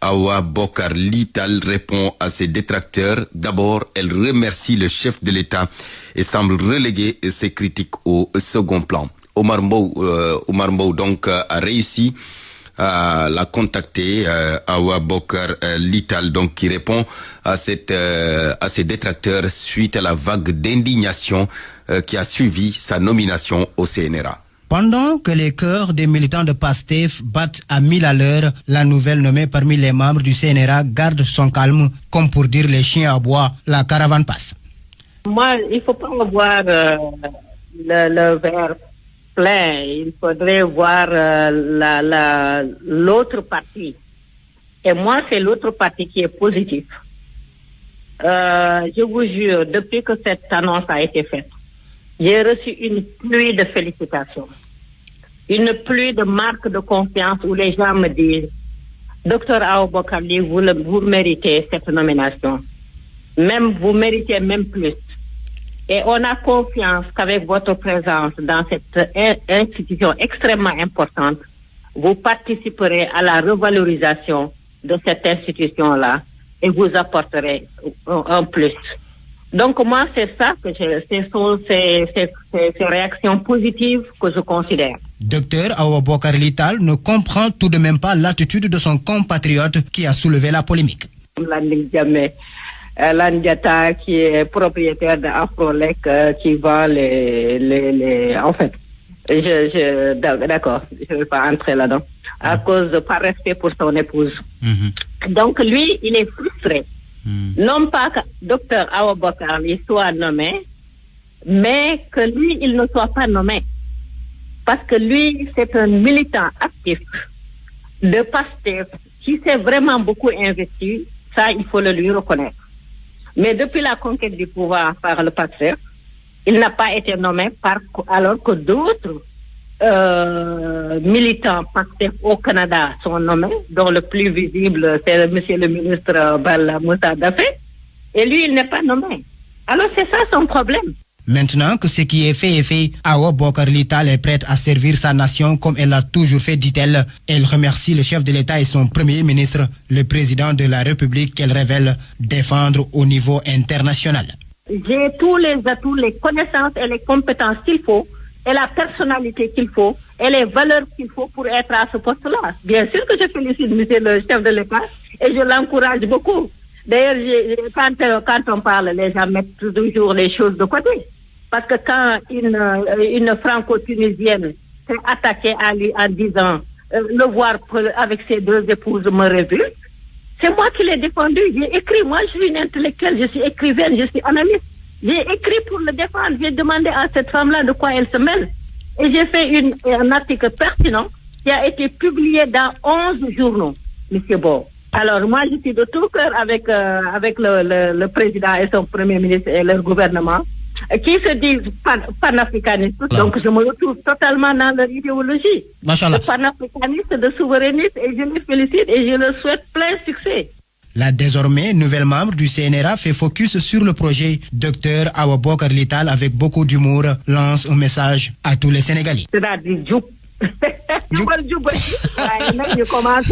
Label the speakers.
Speaker 1: Awa Bokar Lital répond à ses détracteurs. D'abord, elle remercie le chef de l'État et semble reléguer ses critiques au second plan. Omar Mbow donc a réussi à la contacter, Awa Bokar Lital, donc qui répond à ses détracteurs suite à la vague d'indignation qui a suivi sa nomination au CNRA.
Speaker 2: Pendant que les chœurs des militants de PASTEF battent à 1000 à l'heure, la nouvelle nommée parmi les membres du CNRA garde son calme, comme pour dire les chiens à bois, la caravane passe.
Speaker 3: Moi, il ne faut pas voir le verre plein, il faudrait voir l'autre partie. Et moi, c'est l'autre partie qui est positive. Je vous jure, depuis que cette annonce a été faite, j'ai reçu une pluie de félicitations, une pluie de marques de confiance où les gens me disent « Docteur Awa Bokar Ly, vous méritez cette nomination. Vous méritez même plus. Et on a confiance qu'avec votre présence dans cette institution extrêmement importante, vous participerez à la revalorisation de cette institution-là et vous apporterez un plus. » Donc moi, c'est ça que ces réactions positives que je considère.
Speaker 2: Docteur Awa Bokar Lital ne comprend tout de même pas l'attitude de son compatriote qui a soulevé la polémique.
Speaker 3: Landiata, qui est propriétaire d'Afrolec, qui vend en fait, d'accord, je ne vais pas entrer là-dedans, par respect pour son épouse. Donc lui, il est frustré. Non pas que Dr Awa Bokar Ly soit nommé, mais que lui, il ne soit pas nommé. Parce que lui, c'est un militant actif de PASTEF qui s'est vraiment beaucoup investi. Ça, il faut le lui reconnaître. Mais depuis la conquête du pouvoir par le PASTEF, il n'a pas été nommé alors que d'autres militants PASTEF au Canada sont nommés, dont le plus visible, c'est monsieur le ministre Bala Moussa Dafé, et lui, il n'est pas nommé. Alors c'est ça son problème.
Speaker 2: Maintenant que ce qui est fait, Awa Bokar Lital est prête à servir sa nation comme elle l'a toujours fait, dit-elle. Elle remercie le chef de l'État et son premier ministre, le président de la République qu'elle révèle défendre au niveau international.
Speaker 3: J'ai tous les atouts, les connaissances et les compétences qu'il faut, et la personnalité qu'il faut, et les valeurs qu'il faut pour être à ce poste-là. Bien sûr que je félicite monsieur le chef de l'État et je l'encourage beaucoup. D'ailleurs, quand on parle, les gens mettent toujours les choses de côté. Parce que quand une franco-tunisienne s'est attaquée à lui en disant le voir avec ses deux épouses me révulse, c'est moi qui l'ai défendu. J'ai écrit, moi je suis une intellectuelle, je suis écrivaine, je suis analyste. J'ai écrit pour le défendre. J'ai demandé à cette femme-là de quoi elle se mêle. Et j'ai fait un article pertinent qui a été publié dans 11 journaux, monsieur Beau. Alors moi, je suis de tout cœur avec le président et son premier ministre et leur gouvernement, qui se disent panafricanistes. Donc je me retrouve totalement dans leur idéologie. De panafricaniste, de souverainiste, et je les félicite et je leur souhaite plein succès.
Speaker 2: La désormais nouvelle membre du CNRA fait focus sur le projet. Docteur Awa Bokar Lital, avec beaucoup d'humour, lance un message à tous les Sénégalais.
Speaker 3: C'est-à-dire je commence.